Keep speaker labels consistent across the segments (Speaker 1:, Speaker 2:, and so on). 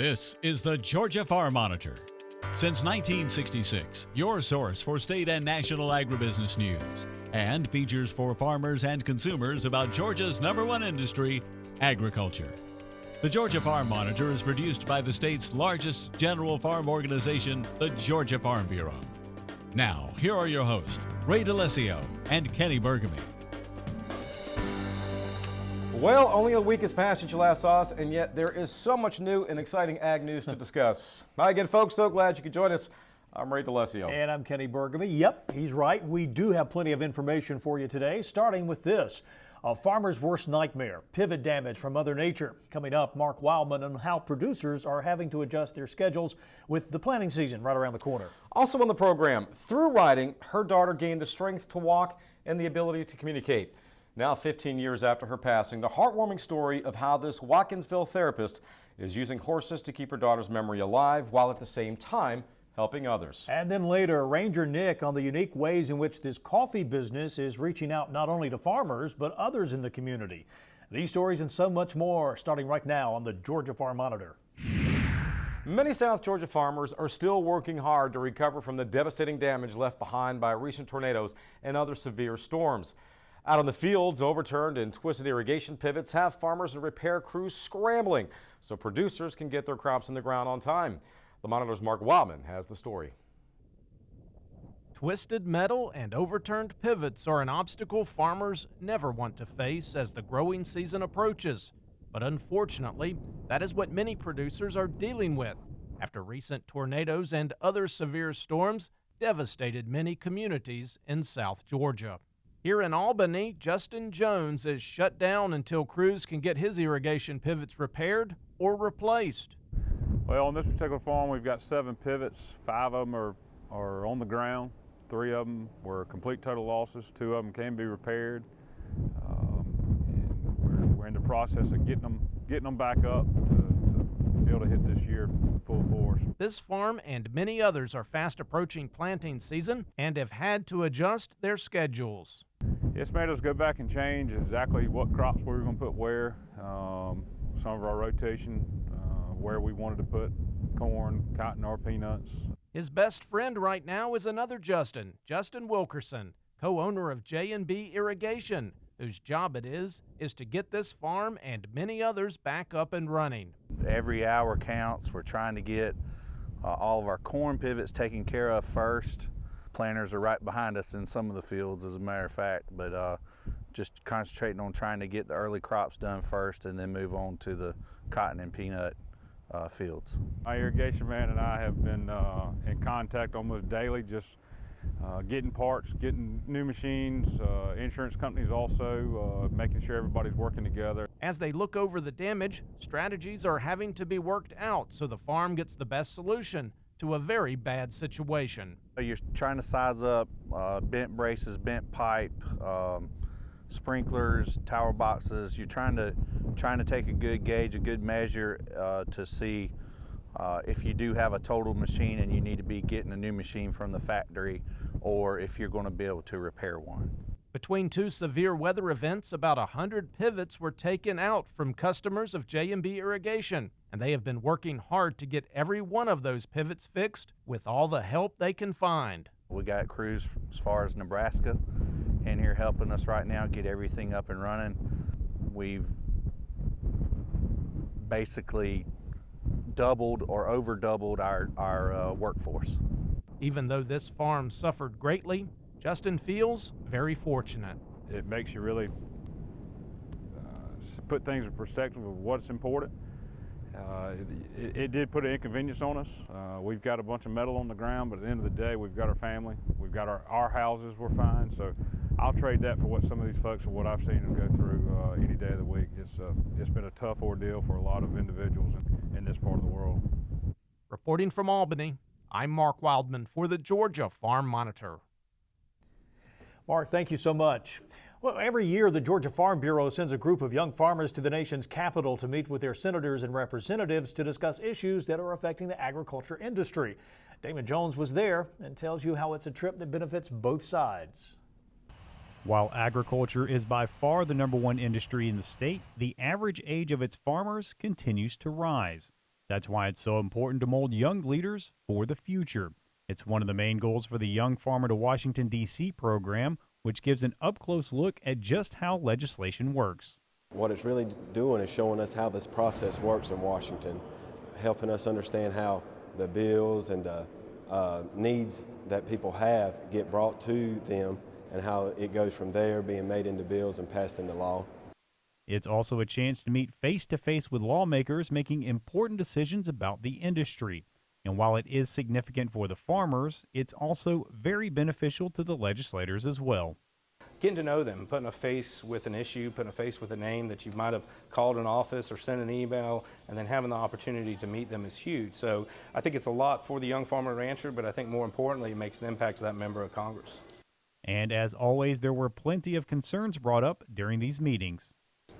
Speaker 1: This is the Georgia Farm Monitor. Since 1966, your source for state and national agribusiness news, and features for farmers and consumers about Georgia's #1 industry, agriculture. The Georgia Farm Monitor is produced by the state's largest general farm organization, the Georgia Farm Bureau. Now, here are your hosts, Ray DeLesio and Kenny Bergamy.
Speaker 2: Well, only a week has passed since you last saw us, and yet there is so much new and exciting ag news to discuss. Hi again, folks. So glad you could join us. I'm Ray DeLesio.
Speaker 3: And I'm Kenny Bergamy. Yep, he's right. We do have plenty of information for you today, starting with this. A farmer's worst nightmare, pivot damage from Mother Nature. Coming up, Mark Wildman on how producers are having to adjust their schedules with the planting season right around the corner.
Speaker 2: Also on the program, through riding, her daughter gained the strength to walk and the ability to communicate. Now 15 years after her passing, the heartwarming story of how this Watkinsville therapist is using horses to keep her daughter's memory alive while at the same time helping others.
Speaker 3: And then later, Ranger Nick on the unique ways in which this coffee business is reaching out not only to farmers, but others in the community. These stories and so much more starting right now on the Georgia Farm Monitor.
Speaker 2: Many South Georgia farmers are still working hard to recover from the devastating damage left behind by recent tornadoes and other severe storms. Out on the fields, overturned and twisted irrigation pivots have farmers and repair crews scrambling so producers can get their crops in the ground on time. The Monitor's Mark Wildman has the story.
Speaker 4: Twisted metal and overturned pivots are an obstacle farmers never want to face as the growing season approaches. But unfortunately, that is what many producers are dealing with after recent tornadoes and other severe storms devastated many communities in South Georgia. Here in Albany, Justin Jones is shut down until crews can get his irrigation pivots repaired or replaced.
Speaker 5: Well, on this particular farm, we've got 7 pivots. 5 of them are on the ground. 3 of them were complete total losses. 2 of them can be repaired. And we're in the process of getting them back up to be able to hit this year full force.
Speaker 4: This farm and many others are fast approaching planting season and have had to adjust their schedules.
Speaker 5: It's made us go back and change exactly what crops we were going to put where. Some of our rotation, where we wanted to put corn, cotton, or peanuts.
Speaker 4: His best friend right now is another Justin Wilkerson, co-owner of J&B Irrigation, whose job it is to get this farm and many others back up and running.
Speaker 6: Every hour counts. We're trying to get all of our corn pivots taken care of first. Planters are right behind us in some of the fields, as a matter of fact, but just concentrating on trying to get the early crops done first and then move on to the cotton and peanut fields.
Speaker 5: My irrigation man and I have been in contact almost daily, just getting parts, getting new machines, insurance companies also, making sure everybody's working together.
Speaker 4: As they look over the damage, strategies are having to be worked out so the farm gets the best solution to a very bad situation.
Speaker 6: You're trying to size up bent braces, bent pipe, sprinklers, tower boxes. You're trying to take a good gauge, a good measure to see if you do have a total machine and you need to be getting a new machine from the factory, or if you're going to be able to repair one.
Speaker 4: Between 2 severe weather events, about 100 pivots were taken out from customers of J&B Irrigation, and they have been working hard to get every one of those pivots fixed with all the help they can find.
Speaker 6: We got crews as far as Nebraska in here helping us right now get everything up and running. We've basically doubled or over doubled our workforce.
Speaker 4: Even though this farm suffered greatly, Justin feels very fortunate.
Speaker 5: It makes you really put things in perspective of what's important. It did put an inconvenience on us. We've got a bunch of metal on the ground, but at the end of the day, we've got our family. We've got our houses, we're fine. So I'll trade that for what some of these folks and what I've seen them go through any day of the week. It's been a tough ordeal for a lot of individuals in this part of the world.
Speaker 4: Reporting from Albany, I'm Mark Wildman for the Georgia Farm Monitor.
Speaker 3: Mark, thank you so much. Well, every year the Georgia Farm Bureau sends a group of young farmers to the nation's capital to meet with their senators and representatives to discuss issues that are affecting the agriculture industry. Damon Jones was there and tells you how it's a trip that benefits both sides.
Speaker 7: While agriculture is by far the #1 industry in the state, the average age of its farmers continues to rise. That's why it's so important to mold young leaders for the future. It's one of the main goals for the Young Farmer to Washington, D.C. program, which gives an up-close look at just how legislation works.
Speaker 8: What it's really doing is showing us how this process works in Washington, helping us understand how the bills and needs that people have get brought to them and how it goes from there, being made into bills and passed into law.
Speaker 7: It's also a chance to meet face-to-face with lawmakers making important decisions about the industry. And while it is significant for the farmers, it's also very beneficial to the legislators as well.
Speaker 9: Getting to know them, putting a face with an issue, putting a face with a name that you might have called an office or sent an email, and then having the opportunity to meet them is huge. So I think it's a lot for the young farmer rancher, but I think more importantly, it makes an impact to that member of Congress.
Speaker 7: And as always, there were plenty of concerns brought up during these meetings.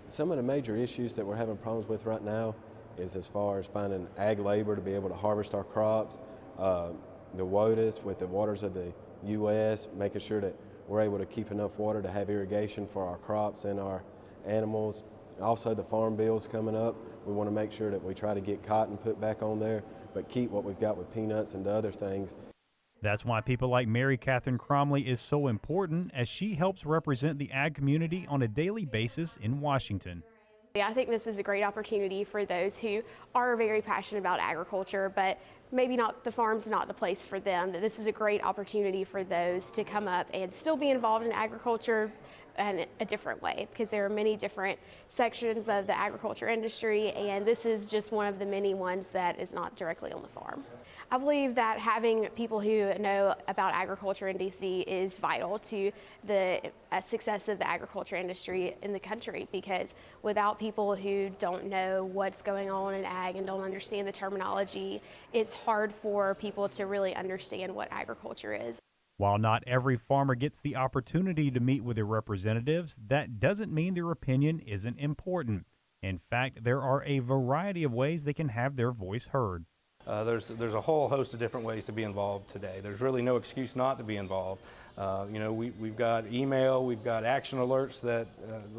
Speaker 8: Some of the major issues that we're having problems with right now is as far as finding ag labor to be able to harvest our crops, the WOTUS with the waters of the U.S., making sure that we're able to keep enough water to have irrigation for our crops and our animals. Also, the farm bill's coming up. We want to make sure that we try to get cotton put back on there, but keep what we've got with peanuts and other things.
Speaker 7: That's why people like Mary Catherine Cromley is so important, as she helps represent the ag community on a daily basis in Washington.
Speaker 10: I think this is a great opportunity for those who are very passionate about agriculture, but maybe not, the farm's not the place for them. That this is a great opportunity for those to come up and still be involved in agriculture in a different way, because there are many different sections of the agriculture industry, and this is just one of the many ones that is not directly on the farm. I believe that having people who know about agriculture in DC is vital to the success of the agriculture industry in the country, because without people who don't know what's going on in ag and don't understand the terminology, it's hard for people to really understand what agriculture is.
Speaker 7: While not every farmer gets the opportunity to meet with their representatives, that doesn't mean their opinion isn't important. In fact, there are a variety of ways they can have their voice heard.
Speaker 9: There's a whole host of different ways to be involved today. There's really no excuse not to be involved. We've got email, we've got action alerts that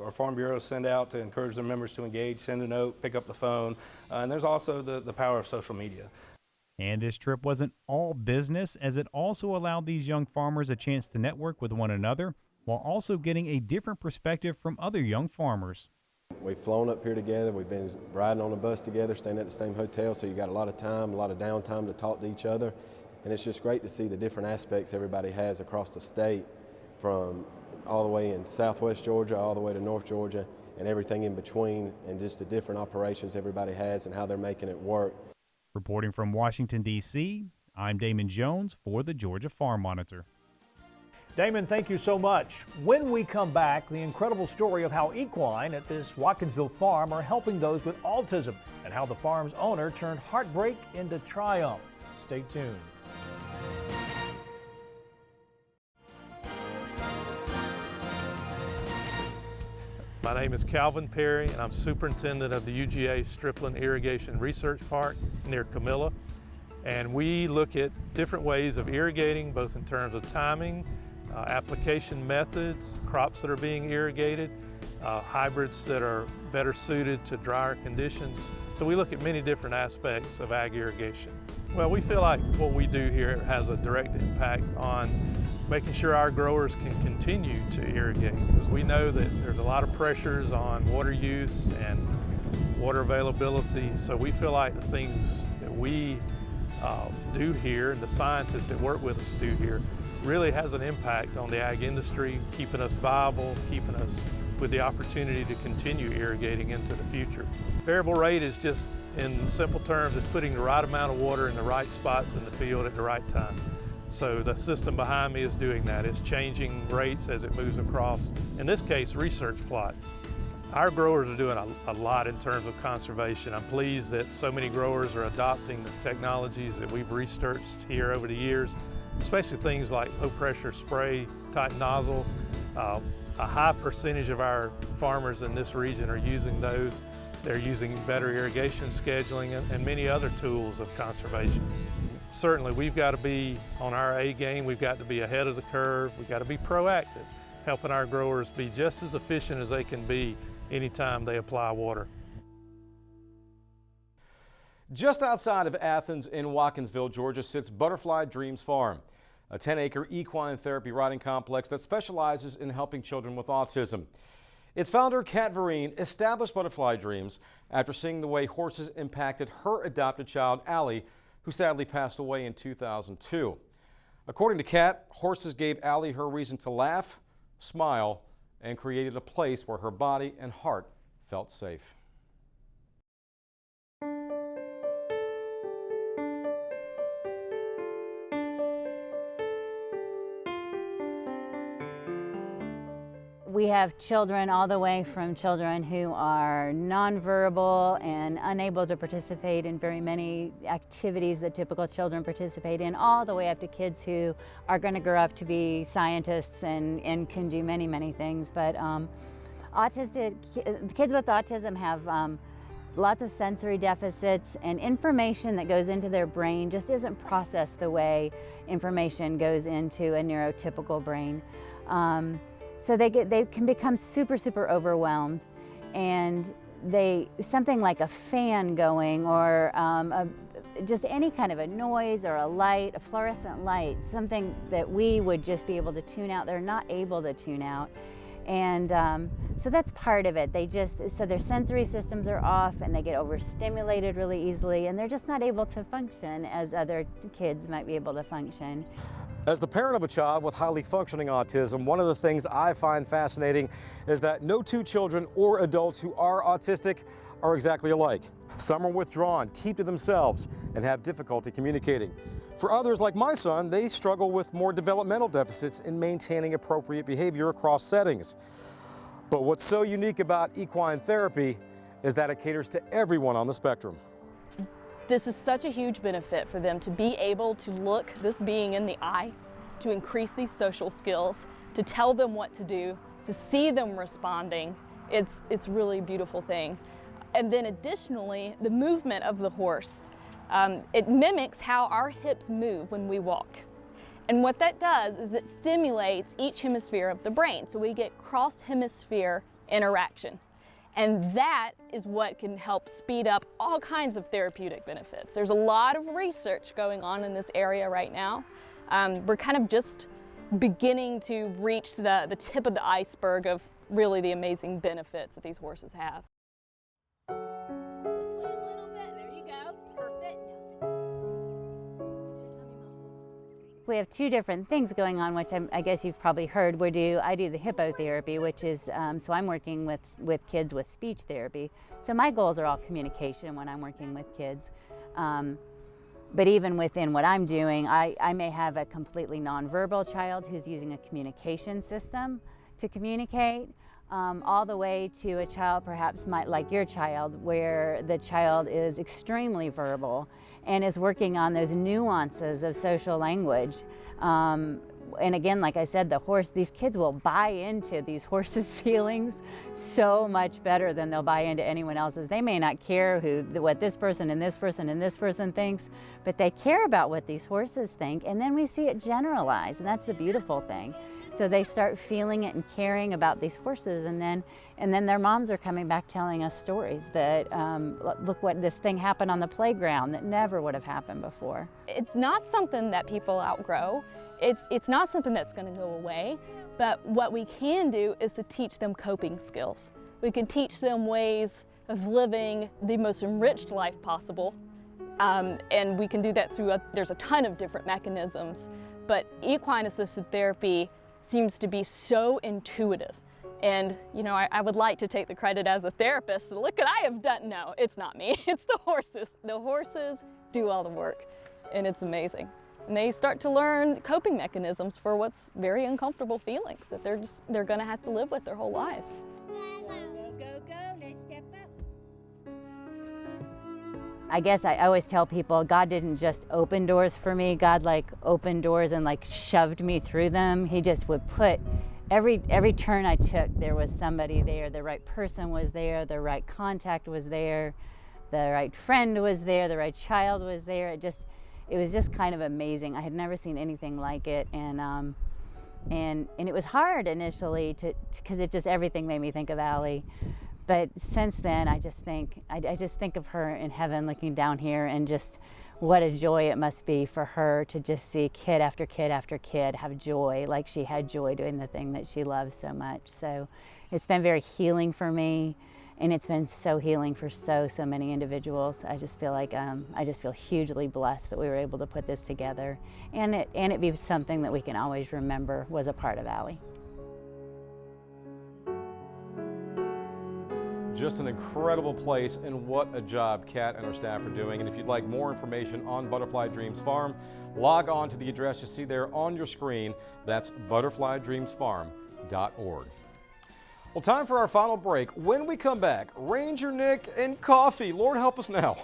Speaker 9: our farm bureaus send out to encourage their members to engage, send a note, pick up the phone, and there's also the power of social media.
Speaker 7: And this trip wasn't all business, as it also allowed these young farmers a chance to network with one another, while also getting a different perspective from other young farmers.
Speaker 8: We've flown up here together, we've been riding on a bus together, staying at the same hotel, so you got a lot of time, a lot of downtime to talk to each other. And it's just great to see the different aspects everybody has across the state, from all the way in southwest Georgia, all the way to North Georgia, and everything in between, and just the different operations everybody has and how they're making it work.
Speaker 7: Reporting from Washington, D.C., I'm Damon Jones for the Georgia Farm Monitor.
Speaker 3: Damon, thank you so much. When we come back, the incredible story of how equine at this Watkinsville farm are helping those with autism, and how the farm's owner turned heartbreak into triumph. Stay tuned.
Speaker 11: My name is Calvin Perry, and I'm superintendent of the UGA Stripling Irrigation Research Park near Camilla. And we look at different ways of irrigating, both in terms of timing, application methods, crops that are being irrigated, hybrids that are better suited to drier conditions. So we look at many different aspects of ag irrigation. Well, we feel like what we do here has a direct impact on making sure our growers can continue to irrigate, because we know that there's a lot of pressures on water use and water availability. So we feel like the things that we do here and the scientists that work with us do here really has an impact on the ag industry, keeping us viable, keeping us with the opportunity to continue irrigating into the future. Variable rate is just, in simple terms, is putting the right amount of water in the right spots in the field at the right time. So the system behind me is doing that. It's changing rates as it moves across, in this case, research plots. Our growers are doing a lot in terms of conservation. I'm pleased that so many growers are adopting the technologies that we've researched here over the years, especially things like low pressure spray type nozzles. A high percentage of our farmers in this region are using those. They're using better irrigation scheduling and many other tools of conservation. Certainly we've got to be on our A game, we've got to be ahead of the curve, we've got to be proactive, helping our growers be just as efficient as they can be anytime they apply water.
Speaker 2: Just outside of Athens in Watkinsville, Georgia, sits Butterfly Dreams Farm, a 10-acre equine therapy riding complex that specializes in helping children with autism. Its founder, Kat Vereen, established Butterfly Dreams after seeing the way horses impacted her adopted child, Allie, who sadly passed away in 2002. According to Kat, horses gave Allie her reason to laugh, smile, and created a place where her body and heart felt safe.
Speaker 12: We have children all the way from children who are nonverbal and unable to participate in very many activities that typical children participate in, all the way up to kids who are going to grow up to be scientists and can do many, many things. But kids with autism have lots of sensory deficits, and information that goes into their brain just isn't processed the way information goes into a neurotypical brain. So they can become super overwhelmed, and something like a fan going or just any kind of a noise or a light, a fluorescent light, something that we would just be able to tune out, they're not able to tune out. And so that's part of it. So their sensory systems are off and they get overstimulated really easily, and they're just not able to function as other kids might be able to function.
Speaker 2: As the parent of a child with highly functioning autism, one of the things I find fascinating is that no two children or adults who are autistic are exactly alike. Some are withdrawn, keep to themselves, and have difficulty communicating. For others, like my son, they struggle with more developmental deficits in maintaining appropriate behavior across settings. But what's so unique about equine therapy is that it caters to everyone on the spectrum.
Speaker 13: This is such a huge benefit for them to be able to look this being in the eye, to increase these social skills, to tell them what to do, to see them responding. It's really a beautiful thing. And then additionally, the movement of the horse. It mimics how our hips move when we walk. And what that does is it stimulates each hemisphere of the brain, so we get cross-hemisphere interaction. And that is what can help speed up all kinds of therapeutic benefits. There's a lot of research going on in this area right now. We're kind of just beginning to reach the tip of the iceberg of really the amazing benefits that these horses have.
Speaker 12: This way a little bit. There you go. Perfect. We have two different things going on, which I guess you've probably heard. I do the hippotherapy, which is, so I'm working with kids with speech therapy. So my goals are all communication when I'm working with kids. But even within what I'm doing, I may have a completely nonverbal child who's using a communication system to communicate, all the way to a child perhaps like your child, where the child is extremely verbal and is working on those nuances of social language. And again, like I said, these kids will buy into these horses' feelings so much better than they'll buy into anyone else's. They may not care what this person and this person and this person thinks, but they care about what these horses think, and then we see it generalized, and that's the beautiful thing. So they start feeling it and caring about these horses, and then their moms are coming back telling us stories that, look what this thing happened on the playground that never would have happened before.
Speaker 13: It's not something that people outgrow. It's not something that's going to go away, but what we can do is to teach them coping skills. We can teach them ways of living the most enriched life possible, and we can do that through there's a ton of different mechanisms, but equine assisted therapy seems to be so intuitive. And you know, I would like to take the credit as a therapist. So look what I have done. No, it's not me, it's the horses. The horses do all the work, and it's amazing. And they start to learn coping mechanisms for what's very uncomfortable feelings that they're gonna have to live with their whole lives.
Speaker 12: Go, let's step up. I guess I always tell people God didn't just open doors for me. God opened doors and shoved me through them. He just would put every turn I took, there was somebody there. The right person was there, the right contact was there, the right friend was there, the right child was there. It was just kind of amazing. I had never seen anything like it, and it was hard initially because everything made me think of Allie. but since then, I just think of her in heaven looking down here, and just what a joy it must be for her to just see kid after kid after kid have joy, like she had joy doing the thing that she loves so much. So it's been very healing for me, and it's been so healing for so many individuals. I just feel like I just feel hugely blessed that we were able to put this together, and it be something that we can always remember was a part of Allie.
Speaker 2: Just an incredible place, and what a job Kat and her staff are doing. And if you'd like more information on Butterfly Dreams Farm, log on to the address you see there on your screen. That's butterflydreamsfarm.org. Well, time for our final break. When we come back, Ranger Nick and coffee. Lord help us now.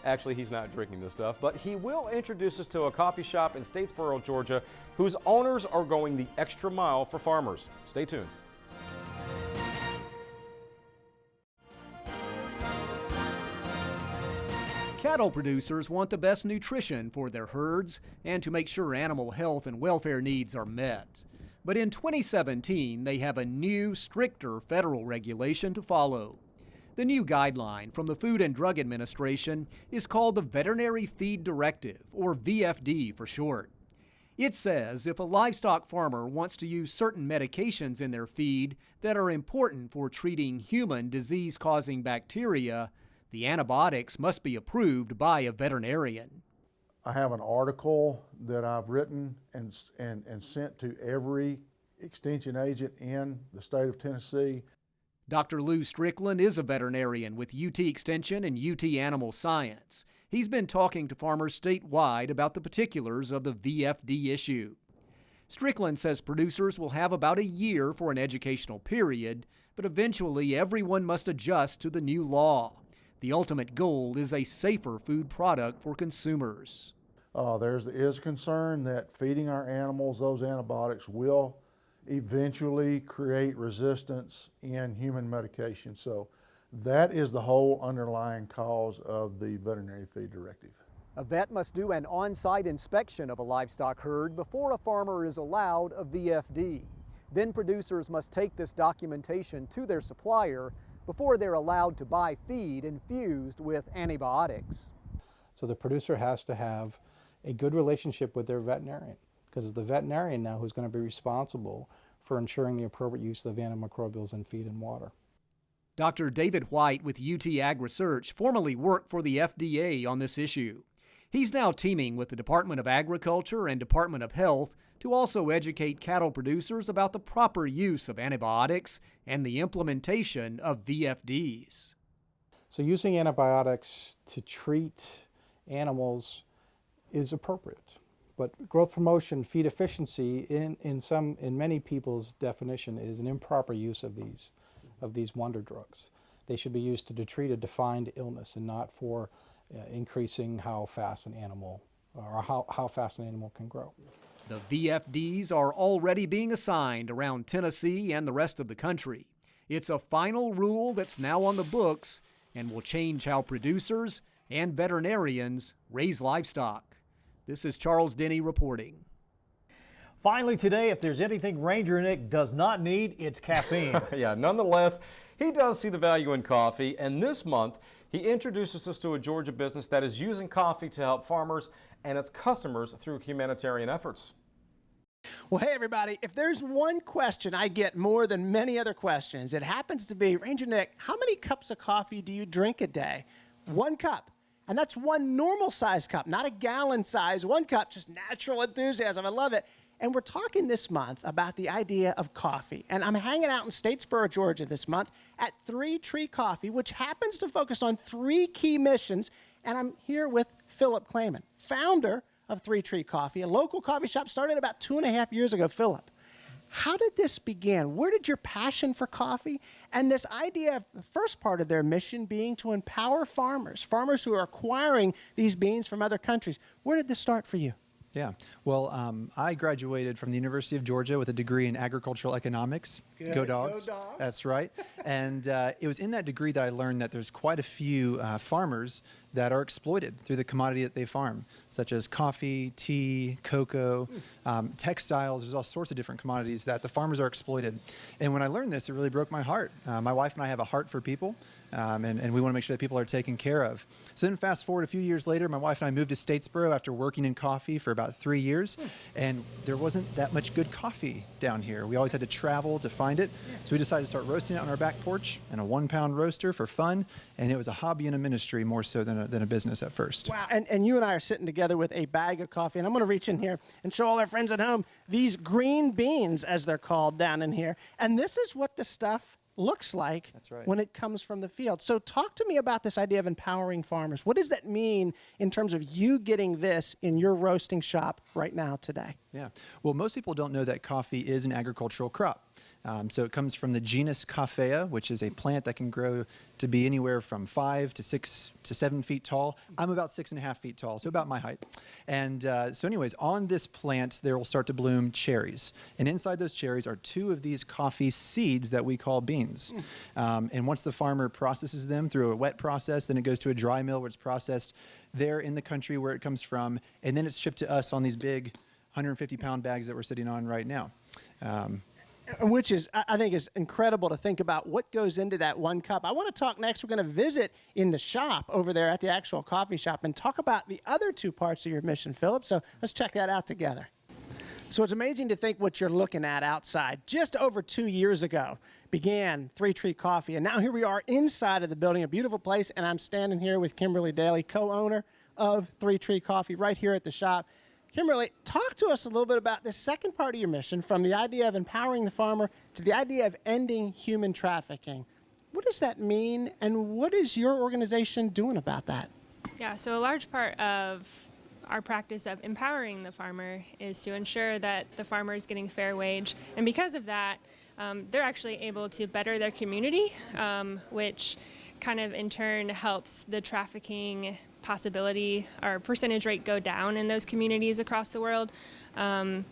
Speaker 2: Actually, he's not drinking this stuff, but he will introduce us to a coffee shop in Statesboro, Georgia, whose owners are going the extra mile for farmers. Stay tuned.
Speaker 14: Cattle producers want the best nutrition for their herds and to make sure animal health and welfare needs are met. But in 2017, they have a new, stricter federal regulation to follow. The new guideline from the Food and Drug Administration is called the Veterinary Feed Directive, or VFD for short. It says if a livestock farmer wants to use certain medications in their feed that are important for treating human disease-causing bacteria, the antibiotics must be approved by a veterinarian.
Speaker 15: I have an article that I've written and sent to every extension agent in the state of Tennessee.
Speaker 14: Dr. Lou Strickland is a veterinarian with UT Extension and UT Animal Science. He's been talking to farmers statewide about the particulars of the VFD issue. Strickland says producers will have about a year for an educational period, but eventually everyone must adjust to the new law. The ultimate goal is a safer food product for consumers.
Speaker 15: There is concern that feeding our animals those antibiotics will eventually create resistance in human medication. So that is the whole underlying cause of the Veterinary Feed Directive.
Speaker 14: A vet must do an on-site inspection of a livestock herd before a farmer is allowed a VFD. Then producers must take this documentation to their supplier before they're allowed to buy feed infused with antibiotics.
Speaker 16: So the producer has to have a good relationship with their veterinarian, because it's the veterinarian now who's going to be responsible for ensuring the appropriate use of antimicrobials in feed and water.
Speaker 14: Dr. David White with UT Ag Research formerly worked for the FDA on this issue. He's now teaming with the Department of Agriculture and Department of Health to also educate cattle producers about the proper use of antibiotics and the implementation of VFDs.
Speaker 16: So using antibiotics to treat animals is appropriate, but growth promotion, feed efficiency in many people's definition is an improper use of these wonder drugs. They should be used to treat a defined illness and not for increasing how fast an animal can grow.
Speaker 14: The VFDs are already being assigned around Tennessee and the rest of the country. It's a final rule that's now on the books and will change how producers and veterinarians raise livestock. This is Charles Denny reporting.
Speaker 3: Finally today, if there's anything Ranger Nick does not need, it's caffeine.
Speaker 2: Yeah, nonetheless, he does see the value in coffee, and this month he introduces us to a Georgia business that is using coffee to help farmers and its customers through humanitarian efforts.
Speaker 17: Well, hey everybody, if there's one question I get more than many other questions, it happens to be, Ranger Nick, how many cups of coffee do you drink a day? 1 cup. And that's one normal size cup, not a gallon size, 1 cup, just natural enthusiasm. I love it. And we're talking this month about the idea of coffee. And I'm hanging out in Statesboro, Georgia this month at 3 Tree Coffee, which happens to focus on 3 key missions. And I'm here with Philip Clayman, founder of 3 Tree Coffee, a local coffee shop started about 2.5 years ago. Philip, how did this begin? Where did your passion for coffee and this idea of the first part of their mission being to empower farmers who are acquiring these beans from other countries, where did this start for you?
Speaker 18: Yeah, well, I graduated from the University of Georgia with a degree in agricultural economics, Go Dogs.
Speaker 17: Go Dogs.
Speaker 18: That's right. And it was in that degree that I learned that there's quite a few farmers that are exploited through the commodity that they farm, such as coffee, tea, cocoa, textiles. There's all sorts of different commodities that the farmers are exploited. And when I learned this, it really broke my heart. My wife and I have a heart for people, and we want to make sure that people are taken care of. So then fast forward a few years later, my wife and I moved to Statesboro after working in coffee for about 3 years, and there wasn't that much good coffee down here. We always had to travel to find it, so we decided to start roasting it on our back porch in a 1-pound roaster for fun, and it was a hobby and a ministry more so than a business at first.
Speaker 17: Wow, and you and I are sitting together with a bag of coffee, and I'm going to reach in here and show all our friends at home these green beans, as they're called down in here. And this is what the stuff looks like when it comes from the field. So talk to me about this idea of empowering farmers. What does that mean in terms of you getting this in your roasting shop right now today?
Speaker 18: Yeah, well, most people don't know that coffee is an agricultural crop. So it comes from the genus Coffea, which is a plant that can grow to be anywhere from 5 to 6 to 7 feet tall. I'm about 6.5 feet tall, so about my height. And so anyways, on this plant, there will start to bloom cherries. And inside those cherries are 2 of these coffee seeds that we call beans. And once the farmer processes them through a wet process, then it goes to a dry mill where it's processed there in the country where it comes from. And then it's shipped to us on these big 150-pound bags that we're sitting on right now.
Speaker 17: Which is, I think, is incredible to think about what goes into that 1 cup. I want to talk next. We're going to visit in the shop over there at the actual coffee shop and talk about the other 2 parts of your mission, Philip. So let's check that out together. So it's amazing to think what you're looking at outside. Just over 2 years ago began 3 Tree Coffee, and now here we are inside of the building, a beautiful place, and I'm standing here with Kimberly Daly, co-owner of 3 Tree Coffee, right here at the shop. Kimberly, talk to us a little bit about the second part of your mission, from the idea of empowering the farmer to the idea of ending human trafficking. What does that mean, and what is your organization doing about that?
Speaker 19: Yeah, so a large part of our practice of empowering the farmer is to ensure that the farmer is getting fair wage, and because of that, they're actually able to better their community, which kind of in turn helps the trafficking possibility or percentage rate go down in those communities across the world. So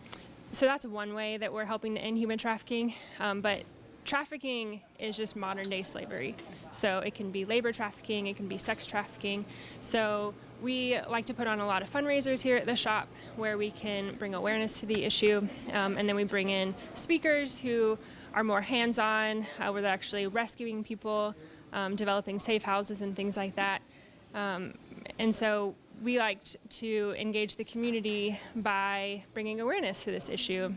Speaker 19: that's one way that we're helping to end human trafficking. But trafficking is just modern day slavery. So it can be labor trafficking, it can be sex trafficking. So we like to put on a lot of fundraisers here at the shop where we can bring awareness to the issue. And then we bring in speakers who are more hands-on, where they're actually rescuing people, developing safe houses and things like that. And so we like to engage the community by bringing awareness to this issue.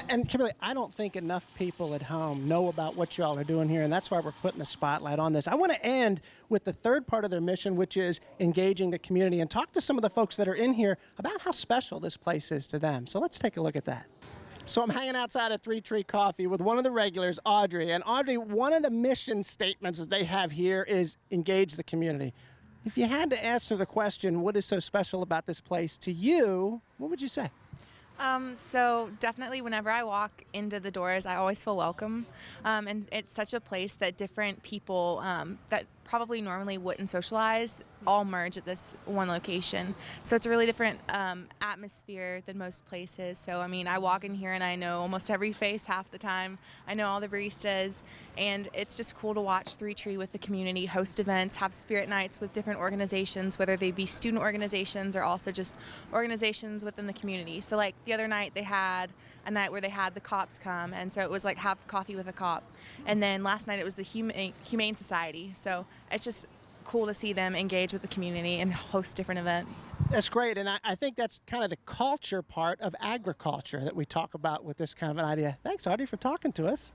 Speaker 17: And Kimberly, I don't think enough people at home know about what y'all are doing here, and that's why we're putting the spotlight on this. I want to end with the third part of their mission, which is engaging the community, and talk to some of the folks that are in here about how special this place is to them. So let's take a look at that. So I'm hanging outside at 3 Tree Coffee with one of the regulars, Audrey. And Audrey, one of the mission statements that they have here is engage the community. If you had to answer the question, what is so special about this place to you, what would you say?
Speaker 20: So definitely whenever I walk into the doors, I always feel welcome. And it's such a place that different people that probably normally wouldn't socialize all merge at this one location. So it's a really different atmosphere than most places. So, I mean, I walk in here and I know almost every face half the time. I know all the baristas, and it's just cool to watch 3 Tree with the community host events, have spirit nights with different organizations, whether they be student organizations or also just organizations within the community. So like the other night they had a night where they had the cops come, and so it was like have coffee with a cop. And then last night it was the Humane Society. So it's just cool to see them engage with the community and host different events.
Speaker 17: That's great, and I think that's kind of the culture part of agriculture that we talk about with this kind of an idea. Thanks, Audrey, for talking to us.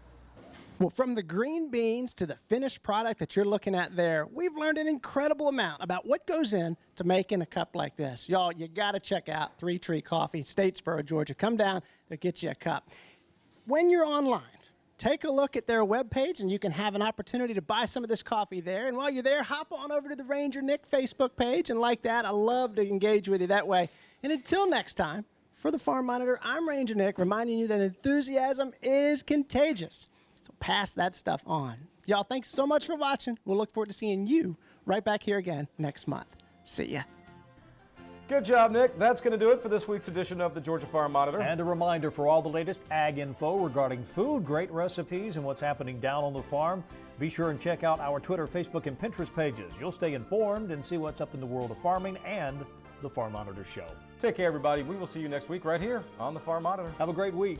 Speaker 17: Well, from the green beans to the finished product that you're looking at there, we've learned an incredible amount about what goes in to making a cup like this. Y'all, you got to check out 3 Tree Coffee, Statesboro, Georgia. Come down, they'll get you a cup. When you're online, take a look at their webpage, and you can have an opportunity to buy some of this coffee there. And while you're there, hop on over to the Ranger Nick Facebook page and like that. I love to engage with you that way. And until next time, for the Farm Monitor, I'm Ranger Nick, reminding you that enthusiasm is contagious. So pass that stuff on. Y'all, thanks so much for watching. We'll look forward to seeing you right back here again next month. See ya.
Speaker 2: Good job, Nick. That's going to do it for this week's edition of the Georgia Farm Monitor.
Speaker 3: And a reminder for all the latest ag info regarding food, great recipes, and what's happening down on the farm, be sure and check out our Twitter, Facebook, and Pinterest pages. You'll stay informed and see what's up in the world of farming and the Farm Monitor Show.
Speaker 2: Take care, everybody. We will see you next week right here on the Farm Monitor.
Speaker 3: Have a great week.